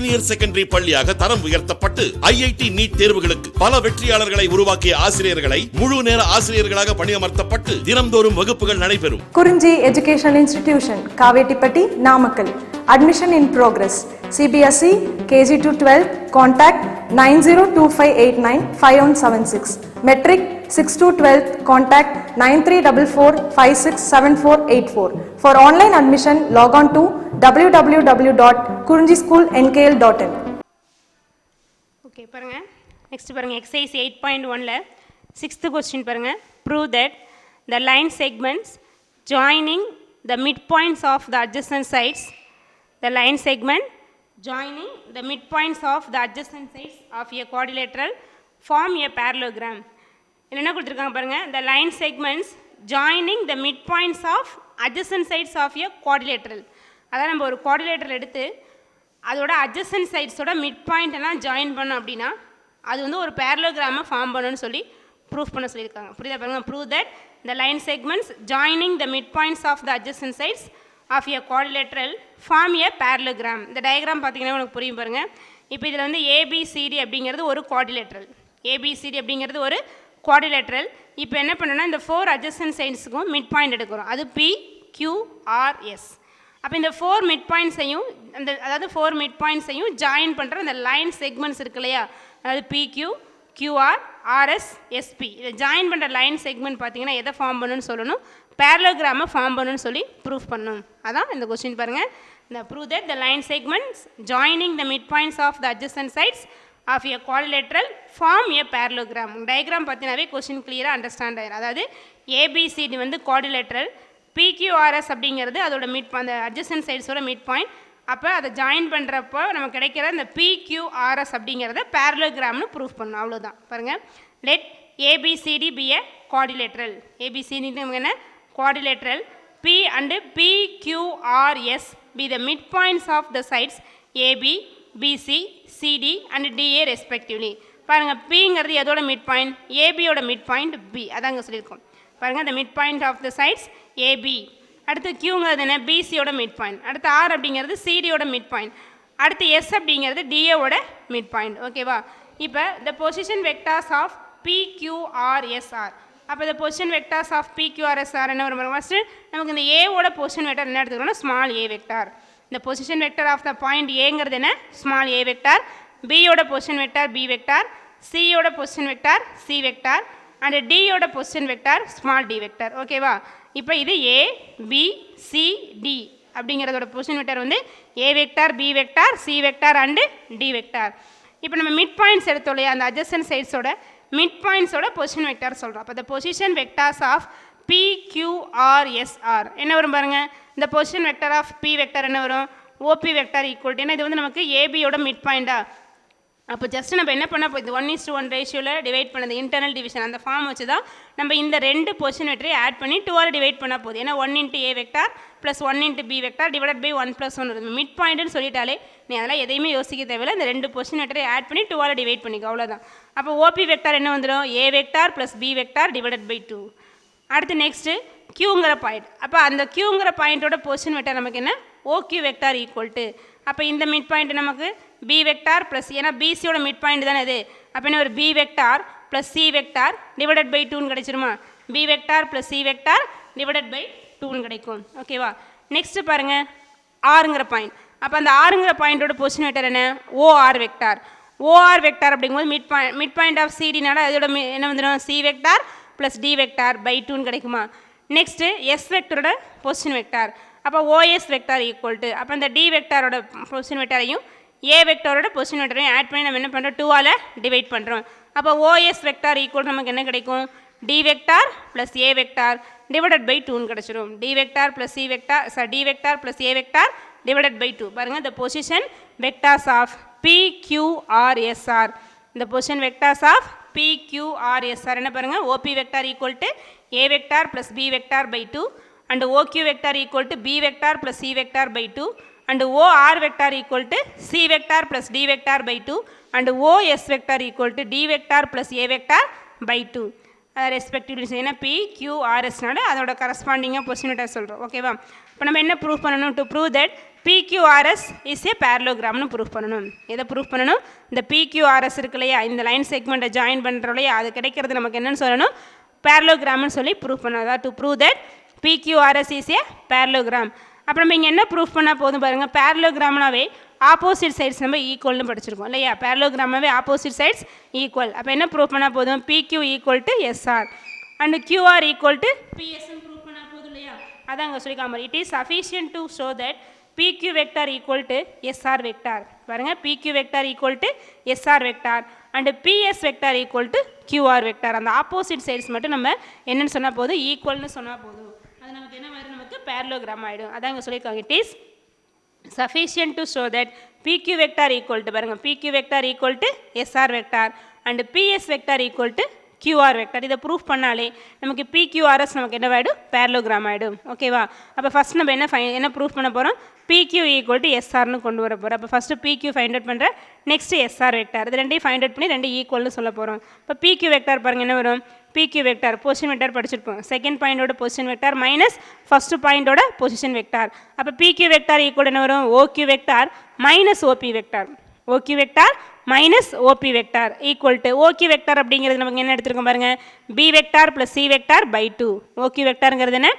Senior secondary பள்ளியாக தரம் உயர்த்தப்பட்டு IIT NEET தேர்வுகளுக்கு பல வெற்றியாளர்களை உருவாக்கிய ஆசிரியர்களை முழு நேர ஆசிரியர்களாக பணியமர்த்தப்பட்டு தினம்தோறும் வகுப்புகள் நடைபெறும். குறிஞ்சி educational institution, Kavettipatti, Namakkal. Admission in progress. CBSE KG to 12. Contact 9025895176. Metric 6 to 12. Contact 9344567484. For online admission, log on to www.kurunjischoolnkl.in. Okay, பாருங்க. Next பாருங்க exercise 8.1ல 6th question பாருங்க. Prove that the line segments joining the midpoints of the adjacent sides, the line segment joining the midpoints of the adjacent sides of a quadrilateral form a parallelogram. என்ன கொடுத்திருக்காங்க பாருங்க, the line segments joining the midpoints of adjacent sides of a quadrilateral. அதான் நம்ம ஒரு quadrilateral எடுத்து அதோட adjacent sidesோட midpoint எல்லாம் join பண்ணோம் அப்படின்னா அது வந்து ஒரு parallelogram ஃபார்ம் பண்ணணும்னு சொல்லி ப்ரூஃப் பண்ண சொல்லியிருக்காங்க. புரியுதா பாருங்க, prove that the line segments joining the midpoints of the adjacent sides of a quadrilateral form a parallelogram. இந்த டயக்ராம் பார்த்தீங்கன்னா உங்களுக்கு புரியும் பாருங்க. இப்போ இதில் வந்து ABCD அப்படிங்கிறது ஒரு quadrilateral, ABCD அப்படிங்கிறது ஒரு quadrilateral. இப்போ என்ன பண்ணணும்னா இந்த 4 adjacent sidesக்கும் மிட் பாயிண்ட் எடுக்கிறோம், அது PQRS. அப்போ இந்த 4 மிட் பாயிண்ட்ஸையும் அதாவது 4 மிட் பாயிண்ட்ஸையும் ஜாயின் பண்ணுற அந்த லைன் செக்மெண்ட்ஸ் இருக்கு இல்லையா, அதாவது PQ, QR, RS, SP இதை ஜாயின் பண்ணுற லைன் செக்மெண்ட் பார்த்தீங்கன்னா எதை ஃபார்ம் பண்ணணும்னு சொல்லணும், parallelogram ஃபார்ம் பண்ணணும்னு சொல்லி ப்ரூஃப் பண்ணணும். அதான் இந்த கொஸ்டின் பாருங்கள். இந்த prove that the line segments joining the midpoints of the adjacent sides of a quadrilateral form a parallelogram. Diagram பார்த்தீங்கன்னாவே கொஸ்டின் கிளியராக அண்டர்ஸ்டாண்ட் ஆயிடும். அதாவது ABCD வந்து quadrilateral, PQRS அப்படிங்கிறது அதோட அந்த adjacent sideஸோட மிட் பாயிண்ட். அப்போ அதை ஜாயின் பண்ணுறப்போ நமக்கு கிடைக்கிற இந்த PQRS அப்படிங்கிறத parallelogramனு ப்ரூஃப் பண்ணணும், அவ்வளோதான். பாருங்கள், let ABCD be a quadrilateral. ABCD நமக்கு என்ன, quadrilateral. P and PQRS be the midpoints of the sides AB, BC, CD and DA respectively. பாருங்கள், Pங்கிறது எதோட மிட் பாயிண்ட், ABயோட மிட் பாயிண்ட் B, அதாங்க சொல்லியிருக்கோம். பாருங்கள், the midpoint of the sides AB. அடுத்து Qங்கிறது என்ன, BCயோட மிட் பாயிண்ட். அடுத்து R அப்படிங்கிறது CDயோட மிட் பாயிண்ட். அடுத்து S அப்படிங்கிறது DAவோட மிட் பாயிண்ட். ஓகேவா? இப்போ the position vectors of PQRSR. அப்போ இந்த பொசிஷன் வெக்டார்ஸ் ஆஃப் PQRSR என்ன வரும், ஃபஸ்ட்டு நமக்கு இந்த ஏவோட பொசிஷன் வெக்டார் என்ன எடுத்துக்கிறோம்னா ஸ்மால் ஏ வெக்டார். இந்த position vector of the point ஏங்கிறது என்ன, ஸ்மால் ஏ வெக்டார். பியோட பொசிஷன் வெக்டார் பி வெக்டார், சியோட position vector C vector and டியோட position vector small D vector. ஓகேவா? இப்போ இது ஏ பி சி டி அப்படிங்கிறதோட பொசிஷன் வெக்டார் வந்து A vector, B vector, C vector and D vector. இப்போ நம்ம மிட் பாயிண்ட்ஸ் எடுத்தோம் இல்லையா, அந்த அட்ஜசன்ட் சைட்ஸோட மிட் பாயிண்ட்ஸோட பொசிஷன் வெக்டார் சொல்கிறோம். அப்போ இந்த பொசிஷன் வெக்டார்ஸ் ஆஃப் PQRSR என்ன வரும் பாருங்கள், இந்த position vector of P vector என்ன வரும், OP வெக்டார் ஈக்குவல் டு, ஏன்னா இது வந்து நமக்கு ஏபியோட மிட் பாயிண்டா. அப்போ ஜஸ்ட் நம்ம என்ன பண்ண போகுது, 1:1 ரேஷியோவில் டிவைட் பண்ணது இன்டர்னல் டிவிஷன் அந்த ஃபார்ம் வச்சு தான் நம்ம இந்த ரெண்டு பொசிஷன் வெக்டரையும் ஆட் பண்ணி 2ஆல் டிவைட் பண்ண போகுது. ஏன்னா 1 × A vector plus 1 × B vector divide by 1+1 வருது. மிட் பாயிண்ட்னு சொல்லிட்டாலே நீ அதெல்லாம் எதையுமே யோசிக்க தேவையில்லை, இந்த ரெண்டு பொசிஷன் வெக்டரையும் ஆட் பண்ணி 2ஆல் டிவைட் பண்ணிக்கோ, அவ்வளோதான். அப்போ OP வெக்டார் என்ன வந்துடும், A vector plus B vector divide by 2. அடுத்து நெக்ஸ்ட்டு Qங்கிற பாயிண்ட். அப்போ அந்த Qங்கிற பாயிண்ட்டோட பொசிஷன் வெக்டார் நமக்கு என்ன, OQ வெக்டார் ஈக்குவல் டு, அப்போ இந்த மிட் பாயிண்ட் நமக்கு B வெக்டார் ப்ளஸ், ஏன்னா பிசியோட மிட் பாயிண்ட் தானே இது, அப்போ என்ன ஒரு B vector plus C vector divided by 2ன்னு கிடைச்சிருமா, B vector plus C vector divided by 2ன்னு கிடைக்கும். ஓகேவா? நெக்ஸ்ட்டு பாருங்கள் ஆறுங்கிற பாயிண்ட். அப்போ அந்த ஆறுங்கிற பாயிண்ட்டோட பொசிஷன் வெக்டார் என்ன, OR வெக்டார். OR வெக்டார் அப்படிங்கும்போது மிட் பாயிண்ட் ஆஃப் சிடினால அதோட என்ன வந்துடும், C vector plus D vector by 2ன்னு கிடைக்குமா. நெக்ஸ்ட்டு S வெக்டரோட பொசிஷன் வெக்டார். அப்போ OS வெக்டார் ஈக்குவல் டு, அப்போ இந்த D வெக்டாரோட பொசிஷன் வெக்டாரையும் A வெக்டாரோட பொசிஷன் வெக்டரையும் ஆட் பண்ணி நம்ம என்ன பண்ணுறோம், 2ஆல் டிவைட் பண்ணுறோம். அப்போ OS வெக்டார் ஈக்குவல் நமக்கு என்ன கிடைக்கும், D vector plus A vector divided by 2ன்னு கிடச்சிரும். D vector plus C vector D vector plus A vector divided by 2. பாருங்கள், the position vectors of PQRSR. இந்த பொசிஷன் வெக்டார்ஸ் ஆஃப் PQRSR என்ன பாருங்கள், OP vector equal to A vector plus B vector by 2 and OQ vector equal to B vector plus C vector by 2 and OR vector equal to C vector plus D vector by 2 and OS vector equal to D vector plus A vector by 2 respectively. ஏன்னா PQRSனால அதோட கரஸ்பாண்டிங்காக position vector சொல்கிறோம். ஓகேவா? இப்போ நம்ம என்ன prove பண்ணணும், to prove that PQRS is a பேரலோகிராம்னு ப்ரூஃப் பண்ணணும். எதை ப்ரூஃப் பண்ணணும்? இந்த PQRS இருக்கு இல்லையா, இந்த லைன் செக்மெண்ட்டை ஜாயின் பண்ணுறோம் இல்லையா, அது கிடைக்கிறது நமக்கு என்னன்னு சொல்லணும்? பேரலோகிராம்னு சொல்லி ப்ரூஃப் பண்ணணும். அதாவது to prove that PQRS is A parallelogram. அப்புறம் நம்ம இங்கே என்ன ப்ரூஃப் பண்ணால் போதும் பாருங்கள், பேரலோகிராம்னாவே ஆப்போசிட் சைட்ஸ் நம்ம ஈக்குவல்னு படிச்சிருக்கோம் இல்லையா, பேரலோகிராமாவே ஆப்போசிட் சைட்ஸ் ஈக்குவல். அப்போ என்ன ப்ரூஃப் பண்ணால் போதும்? PQ equal to SR and QR equal to PSன்னு ப்ரூஃப் பண்ணால் போதும் இல்லையா. அதான் அங்கே சொல்லிக்காம it is sufficient to show that PQ vector equal to SR vector. பாருங்கள், PQ vector equal to SR vector and PS vector equal to QR vector. அந்த opposite sides மட்டும் நம்ம என்னென்னு சொன்னால் போதும், ஈக்குவல்னு சொன்னால் போதும். அது நமக்கு என்ன மாதிரி நமக்கு பேரலோகிராம் ஆகிடும். அதான் அங்கே சொல்லியிருக்காங்க it is sufficient to show that PQ vector equal to பாருங்க, PQ vector equal to SR vector and PS vector equal to QR vector. இதை ப்ரூஃப் பண்ணாலே நமக்கு PQRS நமக்கு என்ன ஆகிடும்? பேரலோகிராம் ஆகிடும். ஓகேவா? அப்போ ஃபஸ்ட் நம்ம என்ன ப்ரூஃப் பண்ண போகிறோம்? PQ ஈக்குவல் டு SRன்னு கொண்டு வர போகிறோம். அப்போ ஃபஸ்ட்டு PQ ஃபைண்ட் அவுட் பண்ணுறேன், நெக்ஸ்ட் SR வெக்டார். இது ரெண்டையும் ஃபைண்ட் அவுட் பண்ணி ரெண்டு ஈக்குவல்னு சொல்ல போகிறோம். இப்போ PQ வெக்டார் பாருங்கள் என்ன வரும்? PQ வெக்டார் பொசிஷன் வெக்டார் படிச்சிருப்போம். செகண்ட் பாயிண்டோட பொசிஷன் வெக்டார் மைனஸ் ஃபஸ்ட்டு பாயிண்டோட பொசிஷன் வெக்டார். அப்போ PQ வெக்டார் ஈக்குவல் என்ன வரும்? OQ vector minus OP vector. OQ vector minus OP vector equal to OQ vector அப்படிங்கிறது நமக்கு என்ன எடுத்துருக்கோம் பாருங்கள், B vector plus C vector by 2. OQ வெக்டாருங்கிறது என்ன?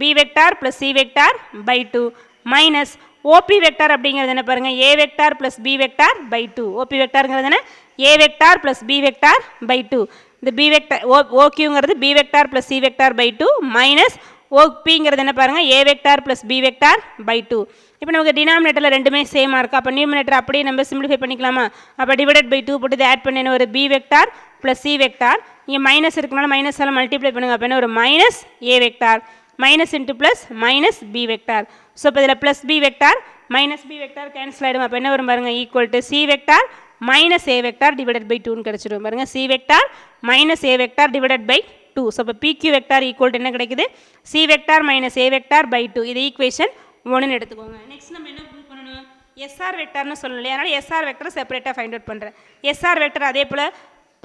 B vector plus C vector by 2 minus OP vector அப்படிங்கிறது என்ன பாருங்கள், A vector plus B vector by 2. OP வெக்டாருங்கிறது என்ன? A vector plus B vector by 2. இந்த B வெக்டார் OQங்கிறது B vector plus C vector by 2 minus OPங்கிறது என்ன பாருங்கள், A vector plus B vector by 2. இப்போ நமக்கு டினாமினேட்டரில் ரெண்டுமே சேமாக இருக்குது. அப்போ நியூமினேட்டர் அப்படியே நம்ம சிம்பிளிஃபை பண்ணிக்கலாமா? அப்போ டிவைடட் பை 2 போட்டு இதை ஆட் பண்ணி ஒரு B vector plus C vector, இங்கே மைனஸ் இருக்கனால மைனஸ் எல்லாம் மல்டிப்ளை பண்ணுங்க. அப்போ என்ன ஒரு minus A vector minus into plus minus B vector. So இப்போ இதில் plus B vector minus B vector cancel ஆகிடும். அப்போ என்ன வரும் பாருங்கள், equal to C vector minus A vector divided by 2ன்னு கிடச்சிடும். பாருங்கள், C vector minus A vector divided by 2. So இப்போ PQ வெக்டார் ஈக்குவல் டு என்ன கிடைக்குது? C vector minus A vector by 2. இது ஈக்குவேஷன் 1ன்னு எடுத்துக்கோங்க. நெக்ஸ்ட் நம்ம என்ன ப்ரூவ் பண்ணணும்? SR வெக்டார்னு சொல்லணும் இல்லையா, அதனால் SR வெக்டர் செப்பரேட்டாக ஃபைண்ட் அவுட் பண்ணுறேன். SR வெக்டர் அதே போல்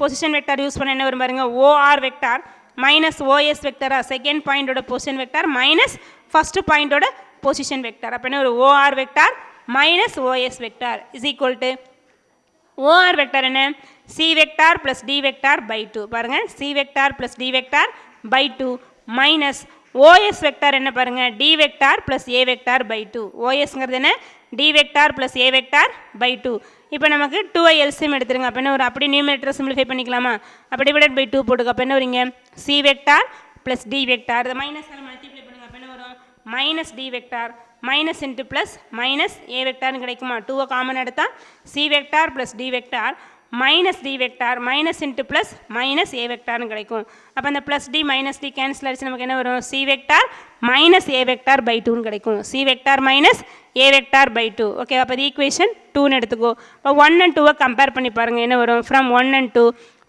பொசிஷன் வெக்டார் யூஸ் பண்ண என்ன வரும் பாருங்கள், OR வெக்டார் மைனஸ் OS வெக்டரா, செகண்ட் பாயிண்டோட பொசிஷன் வெக்டார் மைனஸ் ஃபஸ்ட்டு பாயிண்டோட பொசிஷன் வெக்டார். அப்போ என்ன ஒரு OR vector minus OS vector is equal to OR vector என்ன? C vector plus D vector by 2. பாருங்கள், C vector plus D vector by 2 minus OS vector என்ன பாருங்கள், D vector plus A vector by 2. OSங்கிறது என்ன? D vector plus A vector by 2. இப்போ நமக்கு 2ஐ LCM எடுத்துருங்க. அப்போ என்ன ஒரு அப்படி நியூமரேட்டரை சிம்பிளிஃபை பண்ணிக்கலாமா? அப்போ டிவைடட் பை 2 போட்டுக்க. அப்போ என்ன வரீங்க, C vector plus D vector, இதை மைனஸ் மல்டிப்ளை பண்ணுங்க. அப்போ என்ன வரும், minus D vector minus into plus minus A வெக்டார்னு கிடைக்குமா? 2ஐ காமன் எடுத்தால் C vector plus D vector minus D vector minus into plus minus A வெக்டார்னு கிடைக்கும். அப்போ அந்த plus D minus D cancel ஆகிடுச்சு. நமக்கு என்ன வரும், C vector minus A vector by 2ன்னு கிடைக்கும். C vector minus A vector by 2. Okay, அப்போ இது ஈக்குவேஷன் 2ன்னு எடுத்துக்கோ. இப்போ 1 and 2ஐ கம்பேர் பண்ணி பாருங்கள். என்ன வரும், from 1 and 2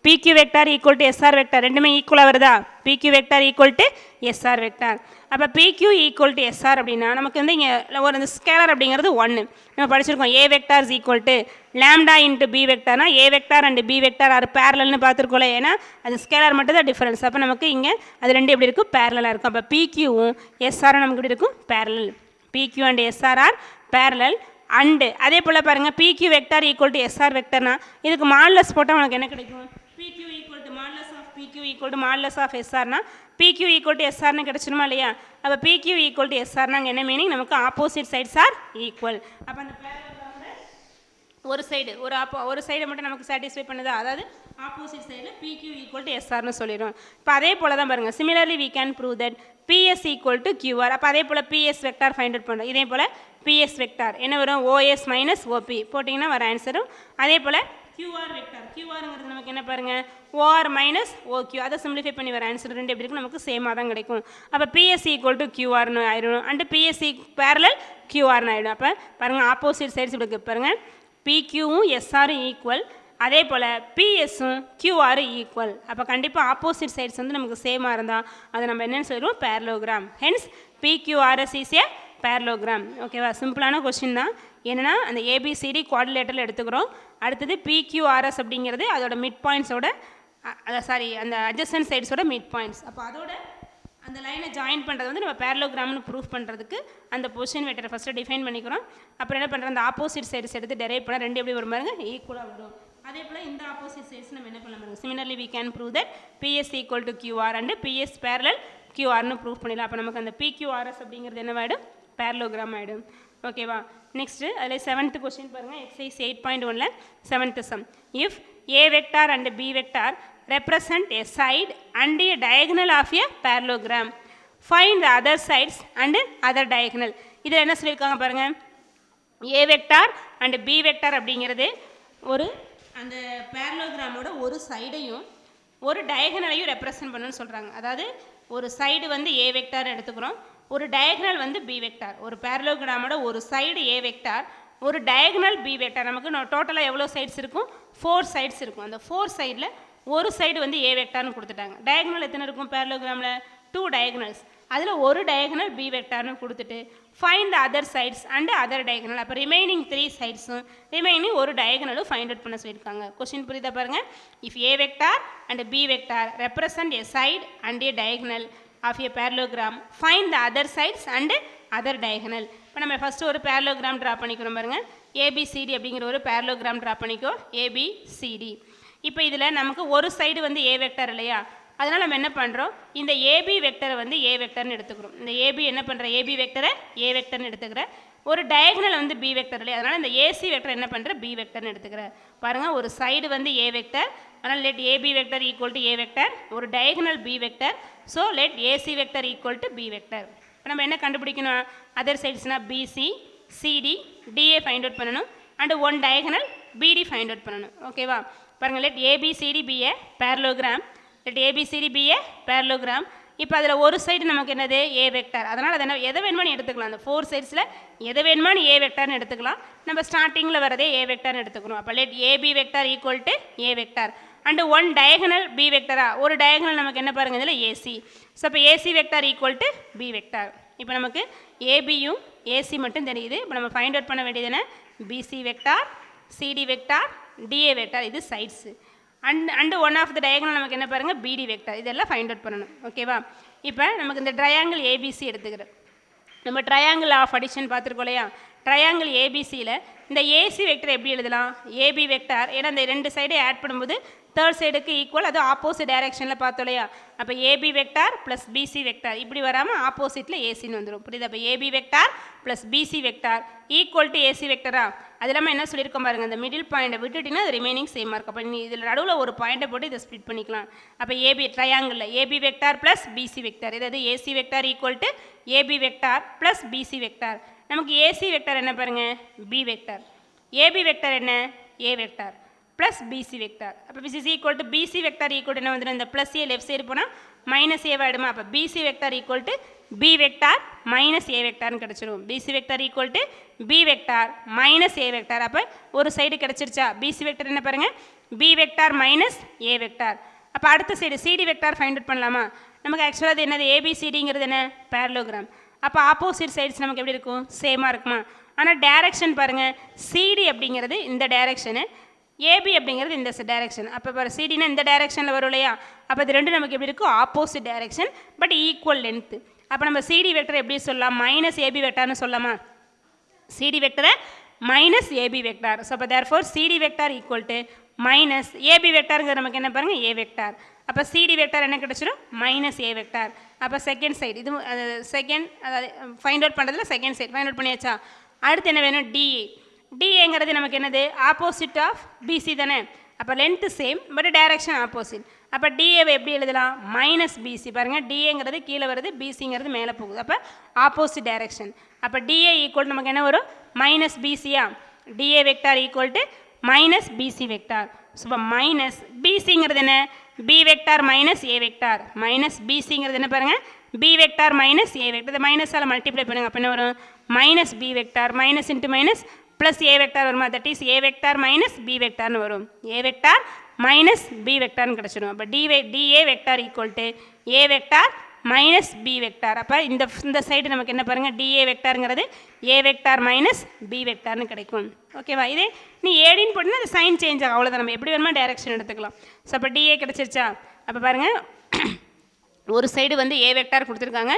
PQ vector equal to SR vector ரெண்டுமே ஈக்குவலாக வருதா? PQ vector equal to SR vector. அப்போ PQ ஈக்குவல் டு SR அப்படின்னா நமக்கு வந்து இங்கே ஒரு இந்த ஸ்கேலர் அப்படிங்கிறது 1 நம்ம படிச்சிருக்கோம். A vector is equal to lambda into B வெக்டார்னா A vector and B vector are பேரலல்னு பார்த்துருக்கோம்ல, ஏன்னா அது ஸ்கேலர் மட்டும் தான் டிஃபரன்ஸ். அப்போ நமக்கு இங்கே அது ரெண்டு எப்படி இருக்கும், பேரலாக இருக்கும். அப்போ PQவும் SRம் நமக்கு எப்படி இருக்கும், parallel. PQ and SR are parallel. And அதே போல் பாருங்கள், PQ vector equal to SR வெக்டர்னா இதுக்கு மாடுலஸ் போட்டால் உனக்கு என்ன கிடைக்கும், PQ equal to modulus of PQ equal to modulus of SRனா PQ ஈக்குவல் டு SRன்னு கிடச்சிருமா இல்லையா? அப்போ PQ ஈக்குவல் டு SRனா என்ன மீனிங், நமக்கு ஆப்போசிட் சைட்ஸ் ஆர் ஈக்குவல். அப்போ அந்த ஒரு சைடு ஒரு சைடு மட்டும் நமக்கு சாட்டிஸ்ஃபை பண்ணுதா, அதாவது ஆப்போசிட் சைடில் PQ ஈக்குவல் டு SRன்னு சொல்லிடும். இப்போ அதே போல் தான் பாருங்கள், similarly we can prove that PS equal to QR. அப்போ அதே போல் PS வெக்டார் ஃபைண்ட் அவுட் பண்ணுறோம். இதே போல் PS வெக்டார் என்ன வரும், OS மைனஸ் OP போட்டிங்கன்னா வர ஆன்சரும். அதே போல் QR வெக்டார், QRங்கிறது நமக்கு என்ன பாருங்கள், OR மைனஸ் OQ, அதை சிம்பிளிஃபை பண்ணி வர ஆன்சர் ரெண்டு எப்படி இருக்கும், நமக்கு சேமாக தான் கிடைக்கும். அப்போ PS ஈக்குவல் டு QRன்னு ஆயிடும் அண்டு PS பேரலல் QRன்னு ஆகிடும். அப்போ பாருங்கள், ஆப்போசிட் சைட்ஸ் இப்படி பாருங்கள், PQவும் SRம் ஈக்குவல், அதே போல் PSம் QR ஈக்குவல். அப்போ கண்டிப்பாக ஆப்போசிட் சைட்ஸ் வந்து நமக்கு சேமாக இருந்தால் அதை நம்ம என்னென்னு சொல்லிடுவோம், parallelogram. Hence PQRS is A parallelogram. ஓகேவா, சிம்பிளான கொஸ்டின் தான். என்னென்னா அந்த ABCD குவாட்ரிலேட்டரில் எடுத்துக்கிறோம். அடுத்தது PQRS அப்படிங்கிறது அதோட மிட் பாயிண்ட்ஸோட அந்த அட்ஜசன்ட் சைட்ஸோட மிட் பாயிண்ட்ஸ். அப்போ அதோட அந்த லைனை ஜாயின் பண்ணுறது வந்து நம்ம பேரலோகிராம்னு ப்ரூஃப் பண்ணுறதுக்கு அந்த பொசிஷன் வெக்டரை ஃபஸ்ட்டு டிஃபைன் பண்ணிக்கிறோம். அப்புறம் என்ன பண்ணுறோம், அந்த ஆப்போசிட் சைட்ஸ் எடுத்து டெரைவ் பண்ணால் ரெண்டு எப்படி வரும் பாருங்க, ஈக்குவலாக வரும். அதே போல் இந்த ஆப்போசிட் சைட்ஸ் நம்ம என்ன பண்ணலாம் பாருங்க. Similarly we can prove that PS equal to QR and PS parallel QRனு ப்ரூவ் பண்ணிடலாம். அப்போ நமக்கு அந்த PQRS அப்படிங்கிறது என்னவாயிடும், பேரலோகிராம் ஆகிடும். ஓகேவா. நெக்ஸ்ட்டு அதில் 7th கொஸ்டின் பாருங்கள். எக்ஸசைஸ் 8.1ல் 7th sum. If A vector and B vector represent a side and a diagonal of a parallelogram, find the other sides and other diagonal. இதில் என்ன சொல்லியிருக்காங்க பாருங்கள், A vector and B vector அப்படிங்கிறது ஒரு அந்த பேரலோகிராமோட ஒரு சைடையும் ஒரு டயகனலையும் ரெப்ரசன்ட் பண்ணணும்னு சொல்கிறாங்க. அதாவது ஒரு சைடு வந்து A வெக்டார் எடுத்துக்கிறோம், ஒரு டயகனல் வந்து B வெக்டார். ஒரு பேரலோகிராமோட ஒரு சைடு A வெக்டார், ஒரு டயகனல் B வெக்டார். நமக்கு டோட்டலாக எவ்வளோ சைட்ஸ் இருக்கும், 4 சைட்ஸ் இருக்கும். அந்த 4 சைடில் ஒரு சைடு வந்து A வெக்டார்னு கொடுத்துட்டாங்க. டயகனல் எத்தனை இருக்கும் பேரலோகிராமில், 2 டயகனல்ஸ். அதில் ஒரு டயகனல் B வெக்டார்னு கொடுத்துட்டு find the other sides and other diagonal. அப்போ ரிமைனிங் 3 சைட்ஸும் ரிமைனிங் ஒரு டயகனலும் ஃபைண்ட் அவுட் பண்ண சொல்லியிருக்காங்க. கொஸ்டின் புரியுதா பாருங்கள். If A vector and B vector represent a side and a diagonal of a parallelogram, find the other sides and other diagonal. இப்போ நம்ம ஃபஸ்ட்டு ஒரு பேரலோகிராம் ட்ரா பண்ணிக்கிறோம் பாருங்கள். ABCD அப்படிங்கிற ஒரு பேரலோகிராம் ட்ரா பண்ணிக்கோ, ABCD. இப்போ இதில் நமக்கு ஒரு சைடு வந்து A வெக்டார் இல்லையா, அதனால் நம்ம என்ன பண்ணுறோம், இந்த AB வெக்டரை வந்து A வெக்டர்னு எடுத்துக்கிறோம். இந்த AB என்ன பண்ணுற, AB வெக்டரை A வெக்டர்னு எடுத்துக்கிறேன். ஒரு டயகனல் வந்து B வெக்டர் இல்லையா, அதனால் இந்த AC வெக்டர் என்ன பண்ணுற, B வெக்டர்னு எடுத்துக்கிறேன். பாருங்கள், ஒரு சைடு வந்து A வெக்டர், அதனால் let AB vector equal to A vector, ஒரு diagonal B vector. So let AC vector equal to B vector. இப்போ நம்ம என்ன கண்டுபிடிக்கணும், அதர் சைட்ஸ்னால் BC, CD, DA find out பண்ணணும். And one diagonal BD find out பண்ணணும். ஓகேவா. பாருங்கள், let ABCD be a parallelogram. Let ABCD be a parallelogram. இப்போ அதில் ஒரு சைடு நமக்கு என்னது, A வெக்டார். அதனால் அதை எதை வேணுமானு எடுத்துக்கலாம். அந்த 4 சைட்ஸில் எதை வேணுமானு A வெக்டார்னு எடுத்துக்கலாம். நம்ம ஸ்டார்டிங்கில் வரதே A வெக்டார்னு எடுத்துக்கணும். அப்போ let AB vector equal to A vector. And one diagonal B வெக்டரா, ஒரு டயகனல் நமக்கு என்ன பாருங்கள் இதில் AC. ஸோ அப்போ AC vector equal to B vector. இப்போ நமக்கு ABயும் AC மட்டும் தெரியுது. இப்போ நம்ம ஃபைண்ட் அவுட் பண்ண வேண்டியது என்ன, BC vector, CD vector, DA vector. இது sides. And one of the diagonal நமக்கு என்ன பாருங்கள், BD வெக்டார். இதெல்லாம் ஃபைண்ட் அவுட் பண்ணணும். ஓகேவா. இப்போ நமக்கு இந்த ட்ரையாங்கிள் ABC எடுத்துக்கிறேன். நம்ம ட்ரையாங்கிள் ஆஃப் அடிஷன் பார்த்துருக்கோம் இல்லையா. ட்ரையாங்கிள் ABCயில் இந்த AC வெக்டர் எப்படி எழுதலாம், AB வெக்டார். ஏன்னா இந்த 2 சைடை ஆட் பண்ணும்போது தேர்ட் சைடுக்கு ஈக்குவல், அது ஆப்போசிட் டைரக்ஷனில் பார்த்தோம் இல்லையா. அப்போ AB vector plus BC vector இப்படி வராமல் ஆப்போசிட்டில் ஏசின்னு வந்துடும். புரியுது. அப்போ AB vector plus BC vector equal to AC வெக்டரா. அது இல்லாமல் என்ன சொல்லியிருக்கோம் பாருங்கள், இந்த மிடில் பாயிண்ட்டை விட்டுட்டிங்கன்னா அது ரிமைனிங் சேமாக இருக்கும். அப்போ நீ இதில் நடுவில் ஒரு பாயிண்ட்டை போட்டு இதை ஸ்ப்ளிட் பண்ணிக்கலாம். அப்போ AB ட்ரையாங்கிளில் AB vector plus BC vector, இதாவது AC vector equal to AB vector plus BC vector. நமக்கு AC வெக்டார் என்ன பாருங்கள், B வெக்டார். AB வெக்டார் என்ன, A vector plus BC vector. அப்போ BC equal to BC vector equal என்ன வந்துடும், இந்த plus A left side போனால் மைனஸ் A ஆகிடுமா. அப்போ BC vector equal to B vector minus A வெக்டார்னு கிடச்சிடும். BC vector equal to B vector minus A vector. அப்போ ஒரு side கிடச்சிருச்சா. BC vector என்ன பாருங்கள், B vector minus A vector. அப்போ அடுத்த side CD vector find out பண்ணலாமா. நமக்கு ஆக்சுவலாக அது என்னது, ABCDங்கிறது என்ன, பேரலோகிராம். அப்போ ஆப்போசிட் சைட்ஸ் நமக்கு எப்படி இருக்கும், சேமாக இருக்குமா. ஆனால் டைரக்ஷன் பாருங்கள், CD அப்படிங்கிறது இந்த டைரக்ஷனு, AB அப்படிங்கிறது இந்த டைரக்ஷன். அப்போ பாரு CDனா இந்த டைரக்ஷனில் வரும் இல்லையா. அப்போ இது ரெண்டு நமக்கு எப்படி இருக்கும், opposite direction but equal length. அப்போ நம்ம CD வெக்டர் எப்படி சொல்லலாம், மைனஸ் AB வெக்டார்னு சொல்லலாமா. CD வெக்டரை மைனஸ் AB வெக்டார். ஸோ அப்போ therefore CD vector equal to minus AB வெக்டாருங்கிறது நமக்கு என்ன பாருங்கள், A வெக்டார். அப்போ CD வெக்டார் என்ன கிடச்சிடும், மைனஸ் A வெக்டார். அப்போ செகண்ட் சைடு இது செகண்ட், அதாவது ஃபைண்ட் அவுட் பண்ணுறதுல செகண்ட் சைடு ஃபைண்ட் அவுட் பண்ணியாச்சா. அடுத்து என்ன வேணும், DA. DAங்கிறது நமக்கு என்னது, ஆப்போசிட் ஆஃப் BC தானே. அப்போ length same but direction opposite. அப்போ DAவை எப்படி எழுதலாம், மைனஸ் BC. பாருங்கள், DAங்கிறது கீழே வருது, BCங்கிறது மேலே போகுது. அப்போ ஆப்போசிட் டைரக்ஷன். அப்போ DA ஈக்குவல் நமக்கு என்ன வரும், மைனஸ் BCயா. DA vector equal to minus BC vector. So இப்போ மைனஸ் BCங்கிறது என்ன, B vector minus A vector. Minus BCங்கிறது என்ன பாருங்கள், B vector minus A vector. இந்த மைனஸால் மல்டிப்ளை பண்ணுங்கள். அப்போ என்ன வரும், minus B vector minus into minus plus A vector வருமா. That is A vector minus B வெக்டார்னு வரும். A வெக்டார் மைனஸ் B வெக்டார்னு கிடச்சிடும். அப்போ DA vector equal to A vector minus B vector. அப்போ இந்த சைடு நமக்கு என்ன பாருங்கள், DA வெக்டாருங்கிறது A vector minus B வெக்டார்னு கிடைக்கும். ஓகேவா. இதே நீ ஏடின்னு போட்டினா அது சைன் சேஞ்ச் ஆகும், அவ்வளோதான். நம்ம எப்படி வேணுமா டைரக்ஷன் எடுத்துக்கலாம். ஸோ அப்போ DA கிடச்சிருச்சா. அப்போ பாருங்கள், ஒரு சைடு வந்து ஏ வெக்டார் கொடுத்துருக்காங்க,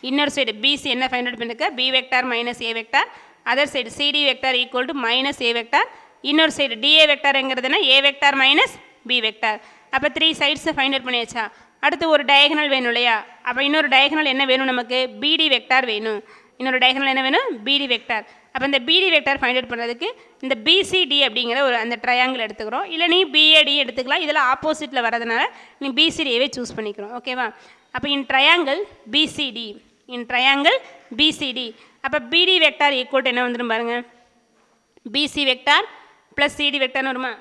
இன்னொரு சைடு பிசி என்ன ஃபைண்ட் அவுட் பண்ணிருக்க, B vector minus A vector, other side CD vector equal to minus A vector, இன்னொரு சைடு டிஏ வெக்டார்ங்கிறதுனா A vector minus B vector. அப்போ 3 சைட்ஸை ஃபைண்ட் அவுட் பண்ணியாச்சா. அடுத்து ஒரு டயகனல் வேணும் இல்லையா, அப்போ இன்னொரு டயகனல் என்ன வேணும் நமக்கு, பிடி வெக்டார் வேணும். இன்னொரு டயகனல் என்ன வேணும், பிடி வெக்டார். அப்போ இந்த பிடி வெக்டார் ஃபைண்ட் அவுட் பண்ணுறதுக்கு இந்த பிசிடி அப்படிங்கிற ஒரு அந்த ட்ரையாங்கிள் எடுத்துக்கிறோம், இல்லை நீ பிஏடி எடுத்துக்கலாம், இதில் ஆப்போசிட்டில் வரதுனால நீ பிசிடியவே சூஸ் பண்ணிக்கிறோம். ஓகேவா. அப்போ இன் ட்ரையாங்கிள் பிசிடி, அப்போ பிடி வெக்டார் ஈக்குவல் என்ன வந்துடும் பாருங்க, பிசி வெக்டார் ப்ளஸ் சிடி வெக்டார்னு வருமா,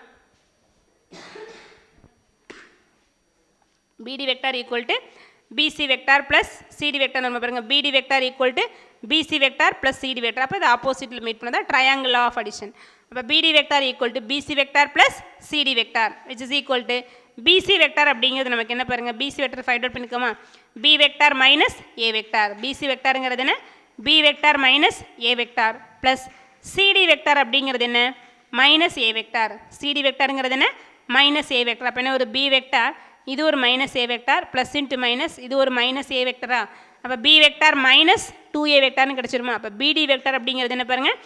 BD vector equal to BC vector plus CD vector நம்ம பாருங்க, BD vector equal to BC vector plus CD vector. அப்போ இது ஆப்போசிட்டில் மீட் பண்ணதா ட்ரையாங்கிள் ஆஃப் அடிஷன். அப்போ BD vector equal to BC vector plus CD vector which is equal to BC vector அப்படிங்கிறது நமக்கு என்ன பாருங்க, பிசி வெக்டார் ஃபைண்ட் அவுட் பண்ணிக்கோமா, B vector minus A vector. BC வெக்டாருங்கிறது என்ன, B vector minus A vector plus CD vector அப்படிங்கிறது என்ன, minus A vector. CD வெக்டாருங்கிறது என்ன, மைனஸ் ஏ வெக்டார். அப்போ என்ன ஒரு பி வெக்டார், இது ஒரு minus A vector plus into minus, இது ஒரு மைனஸ் ஏ வெக்டரா. அப்போ பி வெக்டார் மைனஸ் 2a வெக்டார்னு கிடச்சிருமா. அப்போ பிடி வெக்டார் அப்படிங்கிறது என்ன பாருங்கள்,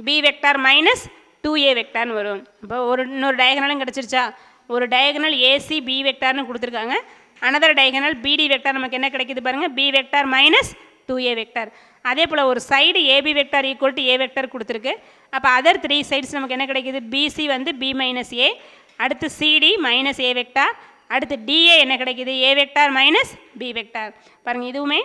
பி வெக்டார் மைனஸ் 2a வெக்டார்னு வரும். அப்போ இன்னொரு டயகனலும் கிடச்சிருச்சா. ஒரு டயகனல் ஏசி பி வெக்டார்னு கொடுத்துருக்காங்க, அனதர் டயகனல் பிடி வெக்டார் நமக்கு என்ன கிடைக்குது பாருங்கள், B vector minus 2a vector. அதே போல் ஒரு side AB vector equal to A vector கொடுத்துருக்கு. அப்போ அதர் 3 சைட்ஸ் நமக்கு என்ன கிடைக்குது, பிசி வந்து பி மைனஸ் ஏ, அடுத்து சிடி மைனஸ் ஏ வெக்டார், அடுத்து டிஏ என்ன கிடைக்கிது, ஏ வெக்டார் மைனஸ் பி வெக்டார். பாருங்கள் இதுவுமே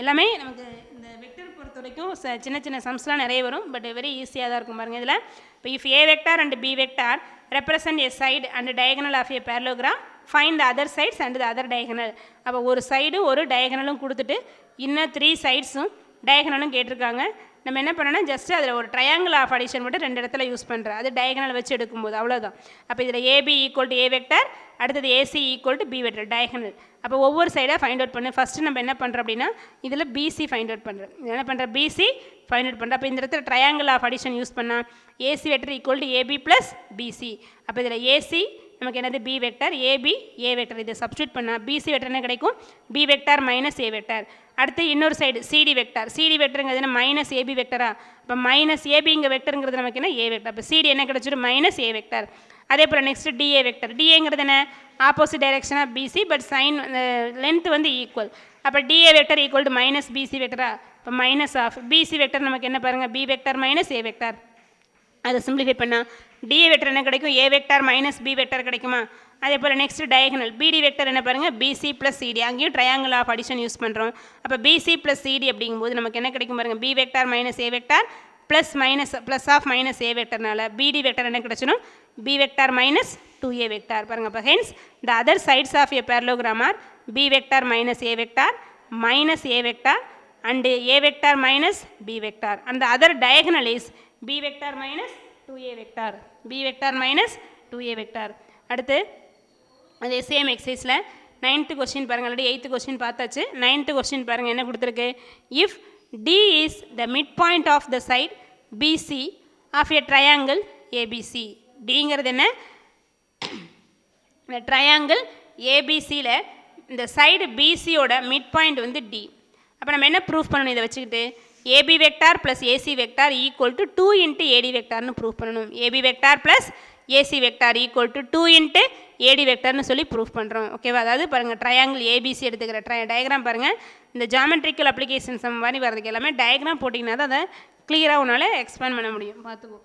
எல்லாமே நமக்கு இந்த வெக்டர் பொறுத்த வரைக்கும் சின்ன சின்ன சம்ஸ்லாம் நிறைய வரும், பட் வெரி ஈஸியாக தான் இருக்கும் பாருங்கள் இதில். இப்போ if A vector and B vector represent a side and diagonal of a parallelogram, find the other sides and the other diagonal. அப்போ ஒரு சைடு ஒரு டயகனலும் கொடுத்துட்டு இன்னும் 3 சைட்ஸும் டயகனலும் கேட்டிருக்காங்க. நம்ம என்ன பண்ணோன்னா ஜஸ்ட் அதில் ஒரு ட்ரையாங்கிள் ஆஃப் அடிஷன் மட்டும் 2 இடத்துல யூஸ் பண்ணுறேன், அது டயகனல் வச்சு எடுக்கும்போது அவ்வளோதான். அப்போ இதில் AB equal to A vector, அடுத்தது AC equal to B vector diagonal. அப்போ ஒவ்வொரு சைடாக ஃபைண்ட் அவுட் பண்ணு. ஃபஸ்ட்டு நம்ம என்ன பண்ணுறோம் அப்படின்னா இதில் பிசி ஃபைண்ட் அவுட் பண்ணுறேன். என்ன பண்ணுறேன், பிசி ஃபைண்ட் அவுட் பண்ணுறேன். அப்போ இந்த இடத்துல ட்ரையாங்கிள் ஆஃப் அடிஷன் யூஸ் பண்ணால் AC vector equal to AB plus BC. அப்போ இதில் ஏசி நமக்கு என்னது B vector, AB A vector, இதை சப்ஸ்டியூட் பண்ணால் பிசி வெக்டர் என்ன கிடைக்கும், B vector minus A vector. அடுத்து இன்னொரு சைடு சிடி வெக்டார், சிடி வெக்டருங்கிறது என்ன மைனஸ் ஏபி வெக்டரா. இப்போ மைனஸ் ஏபிங்க வெக்டருங்கிறது நமக்கு என்ன ஏ வெக்டார். அப்போ சிடி என்ன கிடச்சிடும், மைனஸ் ஏ வெக்டார். அதே போல் நெக்ஸ்ட் டிஏ வெக்டர், டிஏங்கிறது என்ன opposite direction of BC, but sign length வந்து ஈக்குவல். அப்போ DA vector equal to minus BC வெக்டரா. இப்போ மைனஸ் ஆஃப் பிசி வெக்டர் நமக்கு என்ன பாருங்கள், B vector minus A vector. அதை சிம்பிளிஃபை பண்ணால் டிஏ வெக்டர் என்ன கிடைக்கும், A vector minus B vector கிடைக்குமா. அதே போல் நெக்ஸ்ட் டயகனல் பிடி வெக்டர் என்ன பாருங்கள், பிசி ப்ளஸ் சிடி, அங்கேயும் ட்ரையாங்கிள் ஆஃப் அடிஷன் யூஸ் பண்ணுறோம். அப்போ பிசி ப்ளஸ் சிடி அப்படிங்கும்போது நமக்கு என்ன கிடைக்கும் பாருங்கள், B vector minus A vector plus minus plus of minus A வெக்டர்னால பிடி வெக்டர் என்ன கிடச்சிடும், B vector minus 2a vector. பாருங்கள் அப்போ hence the other sides of a parallelogram are B vector minus A vector minus A vector and a vector minus b vector and the other diagonal is b vector minus 2a vector, b vector minus 2a vector. அடுத்து அதே same எக்ஸசைஸில் 9th question பாருங்கள், already 8th question பார்த்தாச்சு. 9th question பாருங்கள் என்ன கொடுத்துருக்கு, if d is the midpoint of the side bc of a triangle abc. dங்கிறது என்ன, இந்த ட்ரையாங்கிள் ஏபிசியில் இந்த சைடு பிசியோட மிட் பாயிண்ட் வந்து டி. அப்போ நம்ம என்ன ப்ரூஃப் பண்ணணும், இதை வச்சுக்கிட்டு AB vector plus AC vector equal to 2 into AD வெக்டார்னு ப்ரூஃப் பண்ணணும். AB vector plus AC vector equal to 2 into AD வெக்டார்னு சொல்லி ப்ரூஃப் பண்ணுறோம். ஓகேவா. அதாவது பாருங்கள் ட்ரையாங்கிள் ஏபிசி எடுத்துக்கிற டயக்ராம் பாருங்கள், இந்த ஜாமெட்ரிக்கல் அப்ளிகேஷன்ஸ் மாதிரி வரதுக்கு எல்லாமே டயக்ராம் போட்டிங்கன்னா தான் அதை கிளியராக உன்னால் எக்ஸ்பிளைன் பண்ண முடியும். பார்த்துக்கோ.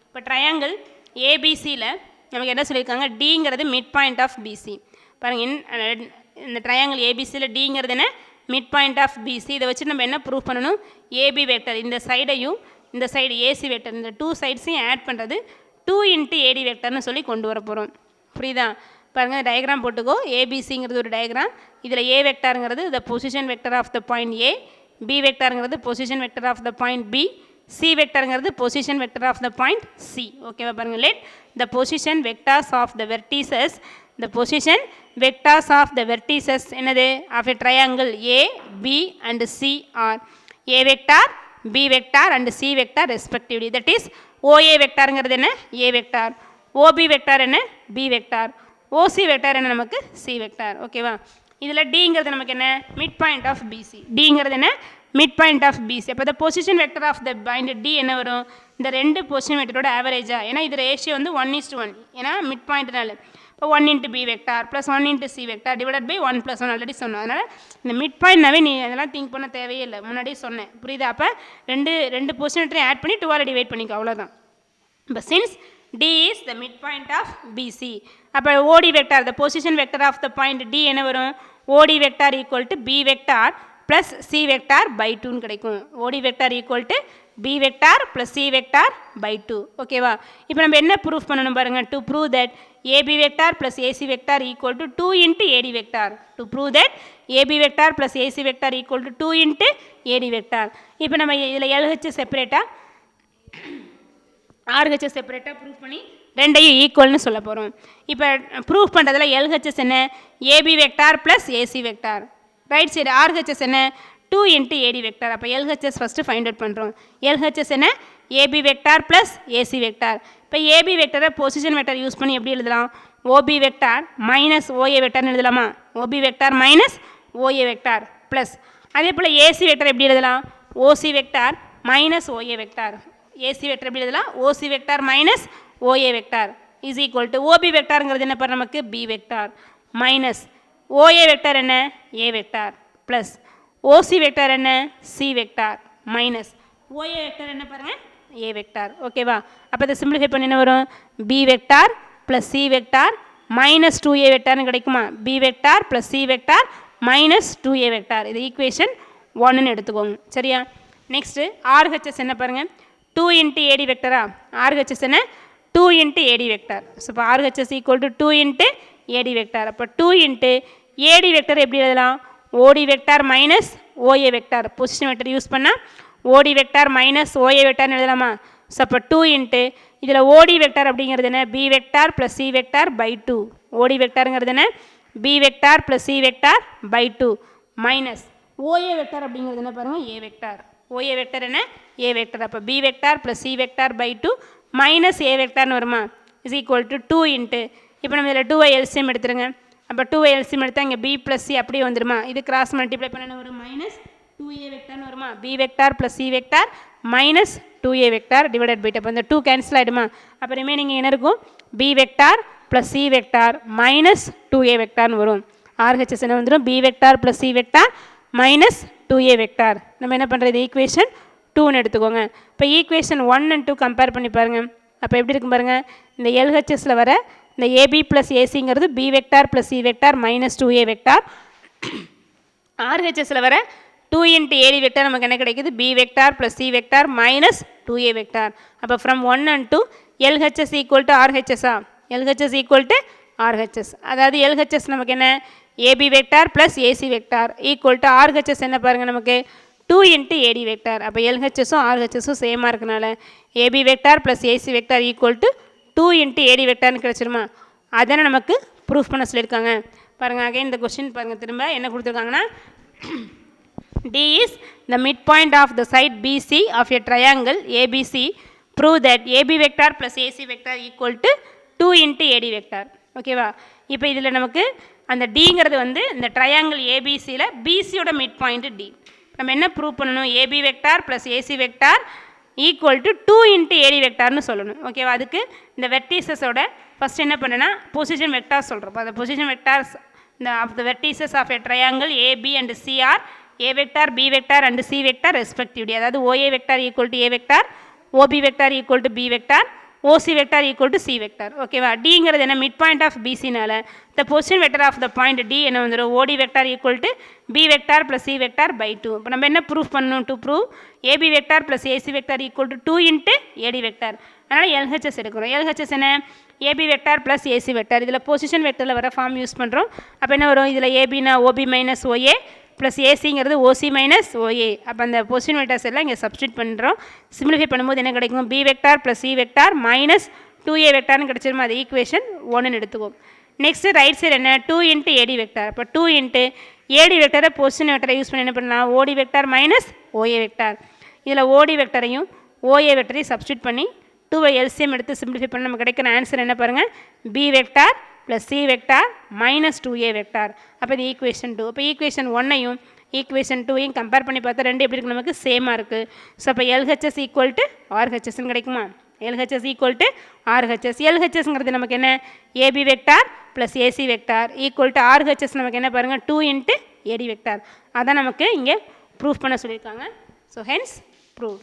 இப்போ ட்ரையாங்கிள் ஏபிசியில் நமக்கு என்ன சொல்லியிருக்காங்க, டிங்கிறது மிட் பாயிண்ட் ஆஃப் பிசி. பாருங்கள் இந்த ட்ரையாங்கிள் ஏபிசியில் டிங்கிறது என்ன, மிட் பாயிண்ட் ஆஃப் பிசி. இதை வச்சு நம்ம என்ன ப்ரூஃப் பண்ணணும், ஏபி வெக்டர் இந்த சைடையும் இந்த சைடு ஏசி வெக்டர் இந்த 2 சைட்ஸையும் ஆட் பண்ணுறது 2 இன்ட்டு ஏடி வெக்டர்னு சொல்லி கொண்டு வர போகிறோம். புரியுதா. பாருங்கள் டயக்ராம் போட்டுக்கோ. ஏபிசிங்கிறது ஒரு டயக்ராம், இதில் ஏ வெக்டாருங்கிறது the position vector of the point A, B வெக்டாருங்கிறது position vector of the point B, C வெக்டருங்கிறது position vector of the point C. ஓகேவா. பாருங்கள் let the position vectors of the vertices, the position vectors of the vertices என்னது of a triangle A, B and C are A vector, B vector and C vector respectively. That is OA vectorங்கிறது என்ன, A vector, OB vector என்ன, B vector, OC vector என்ன நமக்கு C vector. ஓகேவா? இதில் டிங்கிறது நமக்கு என்ன மிட் பாயிண்ட் ஆஃப் பிசி. டிங்கிறது என்ன மிட் பாயிண்ட் ஆஃப் பிசி. அப்போ the position vector of the point D என்ன வரும் இந்த ரெண்டு பொசிஷன் வெக்டரோட ஆவரேஜா. ஏன்னா இது ரேஷியோ வந்து 1:1 ஏன்னா மிட் பாயிண்ட்னால. இப்போ 1 into b vector plus 1 into c vector divided by 1 + 1 already சொன்னோம். அதனால் இந்த மிட் பாயிண்ட்னாவே நீ அதெல்லாம் திங்க் பண்ண தேவையே இல்லை, முன்னாடியே சொன்னேன். புரியுதா? அப்போ ரெண்டு பொசிஷன் வெக்டரையும் ஆட் பண்ணி 2ஆல் டிவைட் பண்ணிக்கோ, அவ்வளோதான். இப்போ since D is the midpoint of BC. அப்போ OD vector, the position vector of the point D என்ன வரும் OD vector equal to B vector plus C vector by 2 கிடைக்கும். OD vector equal to B vector plus C vector by 2. ஓகேவா? இப்போ நம்ம என்ன proof பண்ணணும் பாருங்க. To prove that AB vector plus AC vector equal to 2 into AD vector. To prove that AB vector plus AC vector equal to 2 into AD vector. இப்போ நம்ம இதில் LH செப்பரேட்டாக ஆர்ஹெச்எஸ் செப்பரேட்டாக ப்ரூஃப் பண்ணி ரெண்டையும் ஈக்குவல்னு சொல்ல போகிறோம். இப்போ ப்ரூஃப் பண்ணுறதுல எல்ஹெச்எஸ் என்ன AB vector plus AC vector. Right side RHS என்ன 2 into AD வெக்டார். அப்போ எல்ஹெச்எஸ் ஃபஸ்ட்டு ஃபைண்ட் அவுட் பண்ணுறோம். எல்ஹெச்எஸ் என்ன AB vector plus AC vector. இப்போ ஏபி வெக்டரை பொசிஷன் வெக்டார் யூஸ் பண்ணி எப்படி எழுதலாம் ஓபி வெக்டார் மைனஸ் ஓஏ வெக்டார்னு எழுதலாமா. OB vector minus OA vector plus அதே போல் ஏசி வெக்டார் எப்படி எழுதலாம் OC vector minus OA vector. AC vector எப்படி எழுதலாம் OC vector minus OA vector is equal to OB வெக்டாருங்கிறது என்ன பாரு நமக்கு B vector minus OA vector என்ன A vector plus OC vector என்ன C vector minus OA vector என்ன பாருங்கள் ஏ வெக்டார். ஓகேவா? அப்போ இதை சிம்பிளிஃபை பண்ணி என்ன வரும் B vector plus C vector minus 2a வெக்டார்னு கிடைக்குமா. B vector plus C vector minus 2a vector. இது ஈக்குவேஷன் 1ன்னு எடுத்துக்கோங்க. சரியா? நெக்ஸ்ட்டு ஆர்ஹெச்எஸ் என்ன பாருங்கள் 2 into AD வெக்டரா. RHS என்ன 2 into AD வெக்டார். ஸோ இப்போ RHS equal to 2 into AD vector. அப்போ 2 into AD வெக்டர் எப்படி எழுதலாம் OD vector minus OA vector. Position vector use பண்ணால் OD வெக்டார் மைனஸ் OA வெக்டார்னு எழுதலாமா. ஸோ அப்போ 2 into இதில் OD வெக்டார் அப்படிங்கிறது என்ன B vector plus C vector by 2. OD வெக்டாருங்கிறது என்ன B vector plus C vector by 2 minus OA vector அப்படிங்கிறது என்ன பாருங்கள் A வெக்டார். OA வெக்டர் என்ன A வெக்டர். அப்போ B vector plus C vector by 2 minus A வெக்டார்னு வருமா இஸ் ஈக்குவல் டு 2 இன்ட்டு இப்போ நம்ம இதில் 2 எல்சிஎம் எடுத்துருங்க. அப்போ 2 எல்சிஎம் எடுத்தால் இங்கே B ப்ளஸ் C அப்படியே வந்துடுமா. இது கிராஸ் மல்டிப்ளை பண்ண வரும் மைனஸ் 2A வெக்டார்னு வருமா. B vector plus C vector minus 2A vector divided by அப்போ இந்த 2 கேன்சல் ஆகிடுமா. அப்போ ரிமைனிங் என்ன இருக்கும் B vector plus C vector minus 2A வெக்டார்னு வரும். RHS என்ன வந்துடும் B vector plus C vector minus 2A vector. நம்ம என்ன பண்ணுறது ஈக்குவேஷன் 2ன்னு எடுத்துக்கோங்க. இப்போ ஈக்குவேஷன் 1 and 2 கம்பேர் பண்ணி பாருங்கள். அப்போ எப்படி இருக்கும் பாருங்கள் இந்த எல்ஹெச்எஸில் வர இந்த ஏபி ப்ளஸ் ஏசிங்கிறது B vector plus C vector minus 2A vector. ஆர்ஹெச்எஸில் வர 2 into AD வெக்டார் நமக்கு என்ன கிடைக்குது B vector plus C vector minus 2A vector. அப்போ from 1 and 2 LHS equal to ஆர்ஹெச்எஸ்ஸா எல்ஹெச்எஸ் ஈக்குவல் டு ஆர்ஹெச்எஸ். அதாவது எல்ஹெச்எஸ் நமக்கு என்ன AB vector plus AC vector equal to RHS என்ன பாருங்கள் நமக்கு 2 into AD வெக்டார். அப்போ எல்ஹெச்எஸும் ஆர்ஹெச்எஸும் சேமாக இருக்கனால AB vector plus AC vector equal to 2 into AD வெக்டார்னு கிடச்சிருமா. அதனை நமக்கு ப்ரூஃப் பண்ண சொல்லியிருக்காங்க. பாருங்கள் அகைன் இந்த கொஸ்டின் பாருங்கள் திரும்ப என்ன கொடுத்துருக்காங்கன்னா D is the midpoint of the side BC of a triangle ABC. Prove that AB vector plus AC vector equal to 2 into AD vector. ஓகேவா? இப்போ இதில் நமக்கு அந்த டிங்கிறது வந்து இந்த ட்ரையாங்கிள் ஏபிசியில் பிசியோட மிட் பாயிண்ட் டி. நம்ம என்ன ப்ரூவ் பண்ணணும் AB vector plus AC vector equal to 2 into AD வெக்டார்னு சொல்லணும். ஓகேவா? அதுக்கு இந்த வெர்டிசஸோட ஃபஸ்ட் என்ன பண்ணுன்னா பொசிஷன் வெக்டார் சொல்கிறோம். அந்த பொசிஷன் வெக்டார்ஸ் இந்த of the vertices of a triangle AB and CR A vector, B vector and C vector respectively. அதாவது OA vector equal to A vector, OB vector equal to B vector, OC vector equal to C vector. ஓகேவா? Dங்கிறது என்ன mid point of பிசினால the position vector of the point D என்ன வந்துடும் OD vector equal to B vector plus C vector by 2. இப்போ நம்ம என்ன proof பண்ணணும் to prove AB vector plus AC vector equal to 2 into AD vector. அதனால் LHS எடுக்கிறோம். LHS என்ன AB vector plus AC vector. இதில் பொசிஷன் வெக்டரில் வர ஃபார்ம் யூஸ் பண்ணுறோம். அப்போ என்ன வரும் இதில் ஏபினா OB மைனஸ் OA ப்ளஸ் ஏசிங்கிறது ஓசி மைனஸ் ஓஏ. அப்போ அந்த பொசிஷன் வெக்டர்ஸ் எல்லாம் இங்கே சப்ஸ்டியூட் பண்ணுறோம். சிம்பிளிஃபை பண்ணும்போது என்ன கிடைக்கும் B vector plus C vector minus 2A வெக்டார்னு கிடச்சிருமா. அது ஈக்குவேஷன் 1ன்னு எடுத்துக்கும். நெக்ஸ்ட்டு ரைட் சைடு என்ன 2 into AD வெக்டார். அப்போ 2 into AD வெக்டரை பொசிஷன் வெக்டரை யூஸ் பண்ணி என்ன பண்ணலாம் OD vector minus OA vector. இதில் OD வெக்டரையும் OA வெக்டரையும் சப்ஸ்டியூட் பண்ணி 2 எல்சிஎம் எடுத்து சிம்பிளிஃபை பண்ணி நமக்கு கிடைக்கிற ஆன்சர் என்ன பாருங்கள் B vector plus C vector minus 2a vector. அப்போ இது ஈக்குவேஷன் 2. அப்போ ஈக்குவேஷன் 1ஐயும் ஈக்குவேஷன் 2ஐயும் கம்பேர் பண்ணி பார்த்தா ரெண்டு எப்படி இருக்கு, நமக்கு சேமாக இருக்குது. ஸோ அப்போ LHS ஈக்குவல் டு RHSன்னு கிடைக்குமா? LHS equal to RHS. LHSங்கிறது நமக்கு என்ன, AB vector plus AC vector equal to RHS நமக்கு என்ன பாருங்கள், 2 × AD வெக்டார். அதான் நமக்கு இங்கே ப்ரூஃப் பண்ண சொல்லியிருக்காங்க. So hence prove.